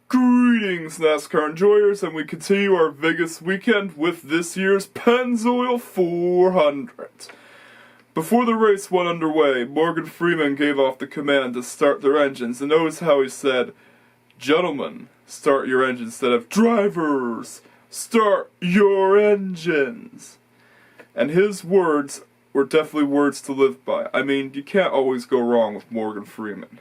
Greetings, NASCAR enjoyers, and we continue our Vegas weekend with this year's Pennzoil 400. Before the race went underway, Morgan Freeman gave off the command to start their engines, and notice how he said, "Gentlemen, start your engines," instead of "Drivers, start your engines." And his words were definitely words to live by. I mean, you can't always go wrong with Morgan Freeman.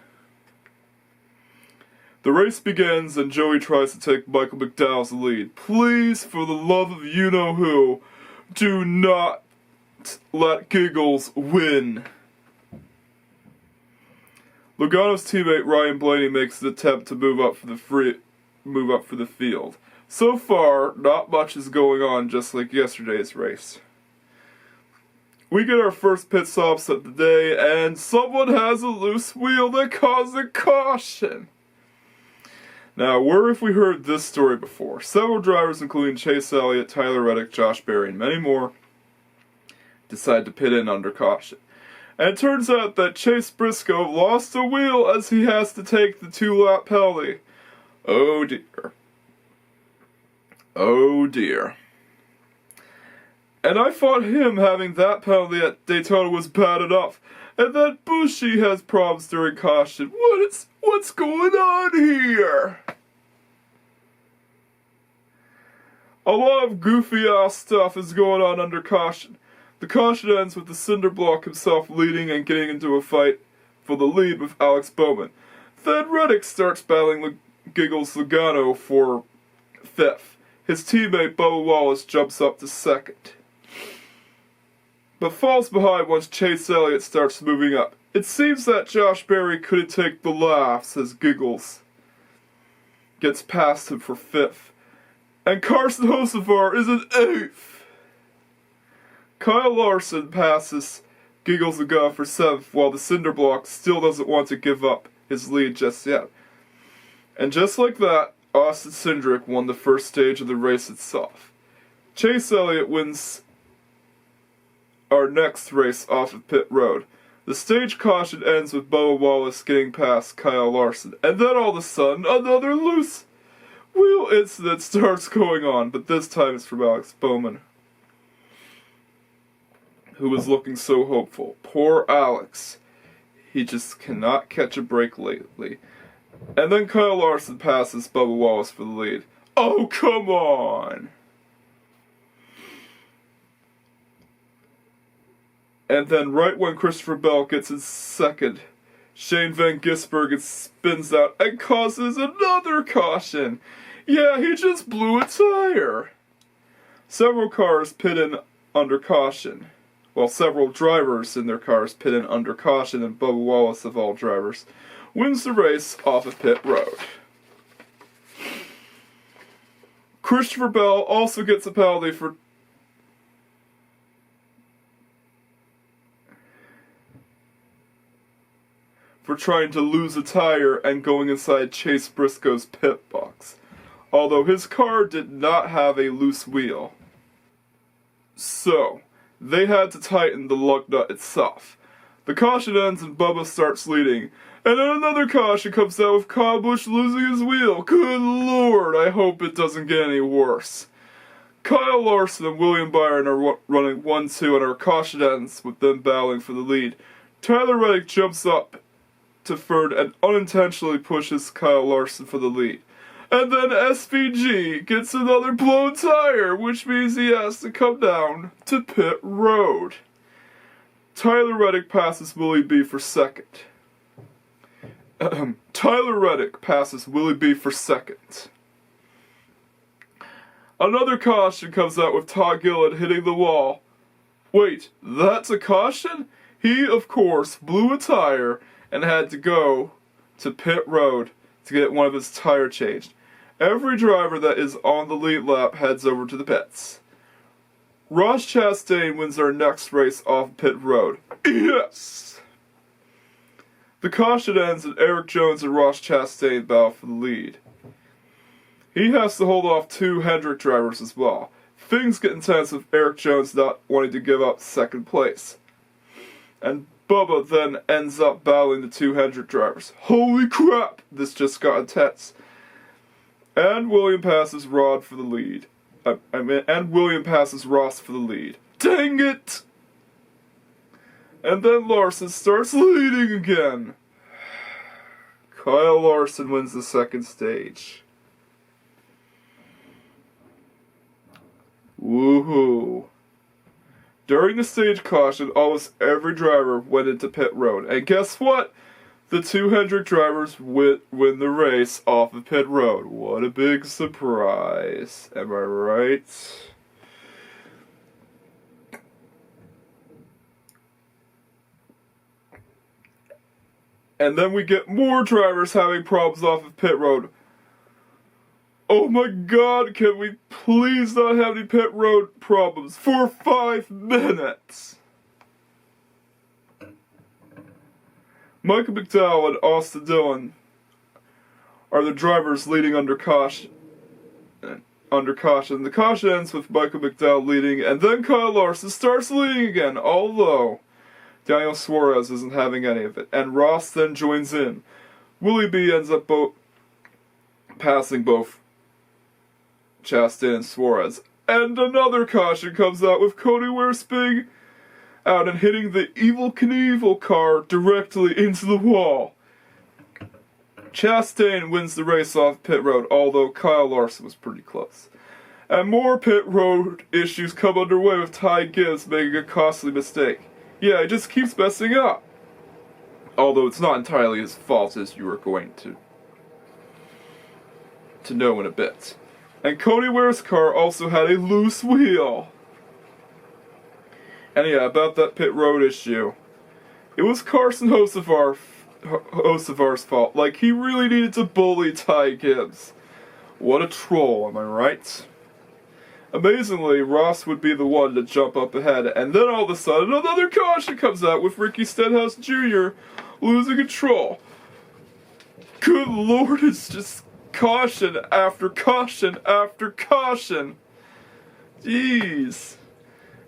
The race begins and Joey tries to take Michael McDowell's lead. Please, for the love of you-know-who, do not let Giggles win. Logano's teammate Ryan Blaney makes an attempt to move up for the field. So far, not much is going on, just like yesterday's race. We get our first pit stops of the day, and someone has a loose wheel that causes a caution. Now, where have we heard this story before? Several drivers, including Chase Elliott, Tyler Reddick, Josh Berry, and many more, decide to pit in under caution. And it turns out that Chase Briscoe lost a wheel as he has to take the 2-lap penalty. Oh dear. Oh dear. And I thought him having that penalty at Daytona was bad enough. And that Bushi has problems during caution. What's going on here? A lot of goofy-ass stuff is going on under caution. The caution ends with the Cinderblock himself leading and getting into a fight for the lead with Alex Bowman. Then Reddick starts battling Giggles Logano for 5th. His teammate Bubba Wallace jumps up to 2nd, but falls behind once Chase Elliott starts moving up. It seems that Josh Berry couldn't take the laughs as Giggles gets past him for 5th. And Carson Hocevar is in 8th. Kyle Larson passes Giggles Logano for 7th, while the Cinderblock still doesn't want to give up his lead just yet. And just like that, Austin Cindric won the first stage of the race itself. Chase Elliott wins our next race off of pit road. The stage caution ends with Bubba Wallace getting past Kyle Larson, and then all of a sudden, another loose wheel incident starts going on, but this time it's from Alex Bowman, who was looking so hopeful. Poor Alex. He just cannot catch a break lately. And then Kyle Larson passes Bubba Wallace for the lead. Oh, come on! And then right when Christopher Bell gets in 2nd, Shane Van Gisbergen spins out and causes another caution. Yeah, he just blew a tire. Several cars pit in under caution. Well, several drivers in their cars pit in under caution, and Bubba Wallace, of all drivers, wins the race off of pit road. Christopher Bell also gets a penalty for trying to lose a tire and going inside Chase Briscoe's pit box, although his car did not have a loose wheel. So, they had to tighten the lug nut itself. The caution ends and Bubba starts leading, and then another caution comes out with Kyle Busch losing his wheel. Good lord, I hope it doesn't get any worse. Kyle Larson and William Byron are running 1-2 and our caution ends with them battling for the lead. Tyler Reddick jumps up to 3rd and unintentionally pushes Kyle Larson for the lead. And then SVG gets another blown tire, which means he has to come down to pit road. Tyler Reddick passes Willie B for 2nd. Tyler Reddick passes Willie B for 2nd. Another caution comes out with Todd Gilliland hitting the wall. Wait, that's a caution? He, of course, blew a tire and had to go to pit road to get one of his tire changed. Every driver that is on the lead lap heads over to the pits. Ross Chastain wins our next race off pit road. Yes! The caution ends and Eric Jones and Ross Chastain battle for the lead. He has to hold off 2 Hendrick drivers as well. Things get intense with Eric Jones not wanting to give up second place. And Bubba then ends up battling the two Hendrick drivers. Holy crap! This just got intense. And William passes Rod for the lead. And William passes Ross for the lead. Dang it! And then Larson starts leading again. Kyle Larson wins the second stage. Woohoo. During the stage caution, almost every driver went into pit road. And guess what? The two Hendrick drivers win the race off of pit road. What a big surprise. Am I right? And then we get more drivers having problems off of pit road. Oh my god, can we please not have any pit road problems for 5 minutes? Michael McDowell and Austin Dillon are the drivers leading under caution. The caution ends with Michael McDowell leading, and then Kyle Larson starts leading again, although Daniel Suarez isn't having any of it, and Ross then joins in. Willie B ends up passing both Chastain and Suarez. And another caution comes out with Cody Weirspig out and hitting the Evel Knievel car directly into the wall. Chastain wins the race off pit road, although Kyle Larson was pretty close. And more pit road issues come underway with Ty Gibbs making a costly mistake. Yeah, he just keeps messing up. Although it's not entirely his fault, as you are going to know in a bit. And Cody Ware's car also had a loose wheel. And yeah, about that pit road issue. It was Carson Hocevar's fault. Like, he really needed to bully Ty Gibbs. What a troll, am I right? Amazingly, Ross would be the one to jump up ahead, and then all of a sudden another caution comes out with Ricky Stenhouse Jr. losing control. Good lord, it's just caution after caution after caution. Jeez.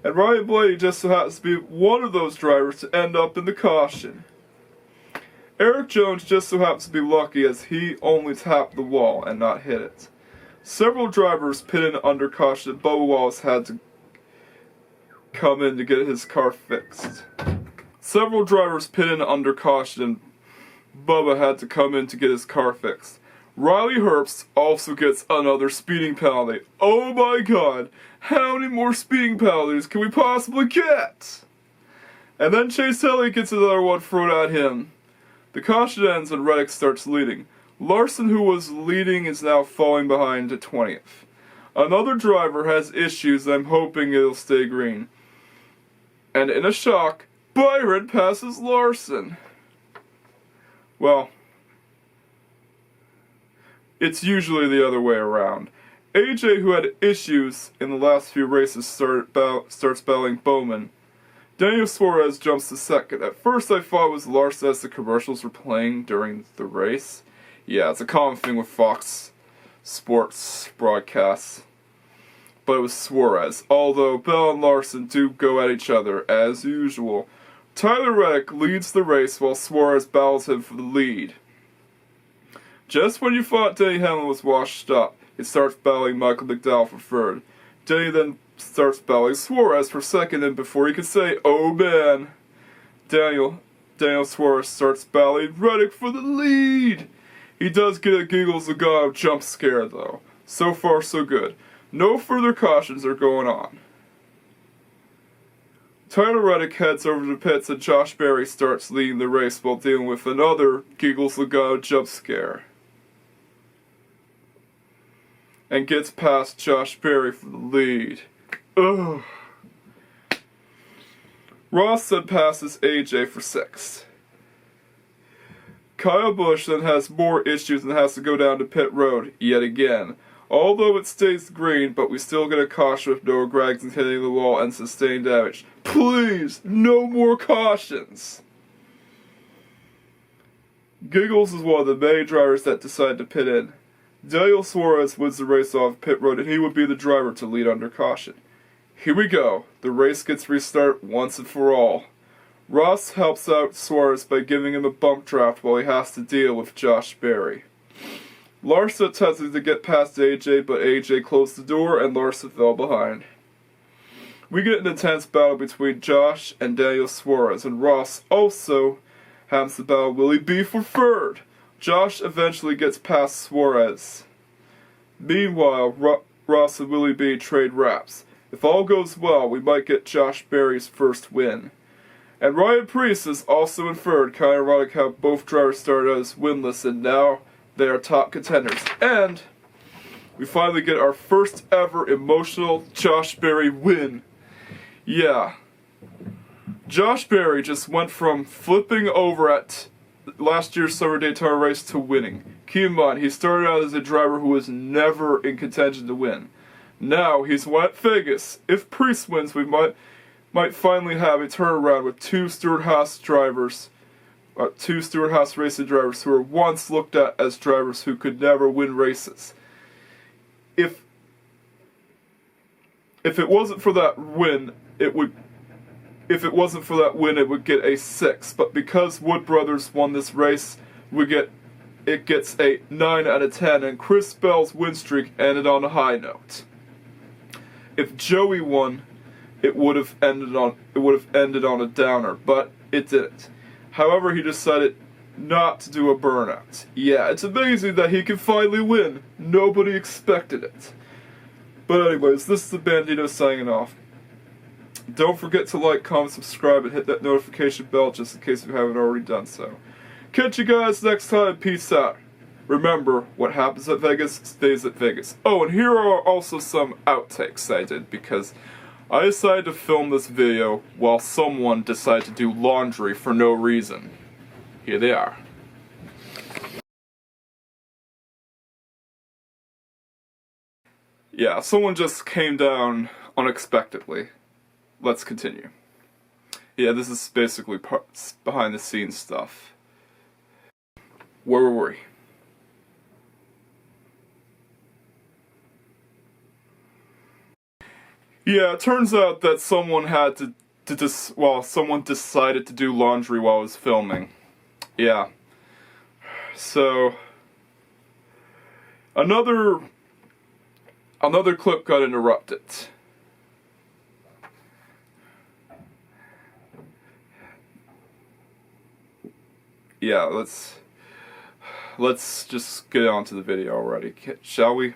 And Ryan Blaney just so happens to be one of those drivers to end up in the caution. Eric Jones just so happens to be lucky as he only tapped the wall and not hit it. Several drivers pitted under caution. Bubba Wallace had to come in to get his car fixed. Several drivers pitted under caution. Bubba had to come in to get his car fixed. Riley Herbst also gets another speeding penalty. Oh my god, how many more speeding penalties can we possibly get? And then Chase Elliott gets another one thrown at him. The caution ends and Reddick starts leading. Larson, who was leading, is now falling behind to 20th. Another driver has issues and I'm hoping it'll stay green. And in a shock, Byron passes Larson. Well, it's usually the other way around. AJ, who had issues in the last few races, starts battling Bowman. Daniel Suarez jumps to second. At first I thought it was Larson as the commercials were playing during the race. Yeah, it's a common thing with Fox Sports broadcasts. But it was Suarez. Although Bell and Larson do go at each other, as usual. Tyler Reddick leads the race while Suarez battles him for the lead. Just when you thought Denny Hamlin was washed up, it starts battling Michael McDowell for third. Denny then starts battling Suarez for second, and before he can say, oh man, Daniel Suarez starts battling Reddick for the lead. He does get a Giggles Logano jump scare though. So far so good. No further cautions are going on. Tyler Reddick heads over to pits and Josh Berry starts leading the race while dealing with another Giggles Logano jump scare. And gets past Josh Berry for the lead. Ugh. Ross then passes AJ for 6th. Kyle Busch then has more issues and has to go down to pit road yet again. Although it stays green, but we still get a caution with Noah Gragson hitting the wall and sustained damage. Please, no more cautions! Giggles is one of the many drivers that decide to pit in. Daniel Suarez wins the race off pit road, and he would be the driver to lead under caution. Here we go. The race gets restarted once and for all. Ross helps out Suarez by giving him a bump draft while he has to deal with Josh Berry. Larsa attempted to get past AJ, but AJ closed the door and Larsa fell behind. We get an intense battle between Josh and Daniel Suarez, and Ross also has the battle Willie B for third. Josh eventually gets past Suarez. Meanwhile, Ross and Willie B trade wraps. If all goes well, we might get Josh Berry's first win. And Ryan Preece is also in third. Kind of ironic how both drivers started as winless and now they are top contenders. And we finally get our first ever emotional Josh Berry win. Yeah. Josh Berry just went from flipping over at last year's Summer Daytona race to winning. Keep in mind, he started out as a driver who was never in contention to win. Now he's won at Vegas. If Preece wins, we might finally have a turnaround with two Stewart-Haas racing drivers who were once looked at as drivers who could never win races. If it wasn't for that win, it would get a 6. But because Wood Brothers won this race, it gets a 9 out of 10, and Chris Bell's win streak ended on a high note. If Joey won, it would have ended on a downer, but it didn't. However, he decided not to do a burnout. Yeah, it's amazing that he can finally win. Nobody expected it. But anyways, this is the Bandito signing off. Don't forget to like, comment, subscribe, and hit that notification bell just in case you haven't already done so. Catch you guys next time. Peace out. Remember, what happens at Vegas stays at Vegas. Oh, and here are also some outtakes I did because I decided to film this video while someone decided to do laundry for no reason. Here they are. Yeah, someone just came down unexpectedly. Let's continue. Yeah, this is basically behind the scenes stuff. Where were we? Yeah, it turns out that someone had someone decided to do laundry while I was filming. Yeah. So another clip got interrupted. Yeah, let's just get on to the video already, shall we?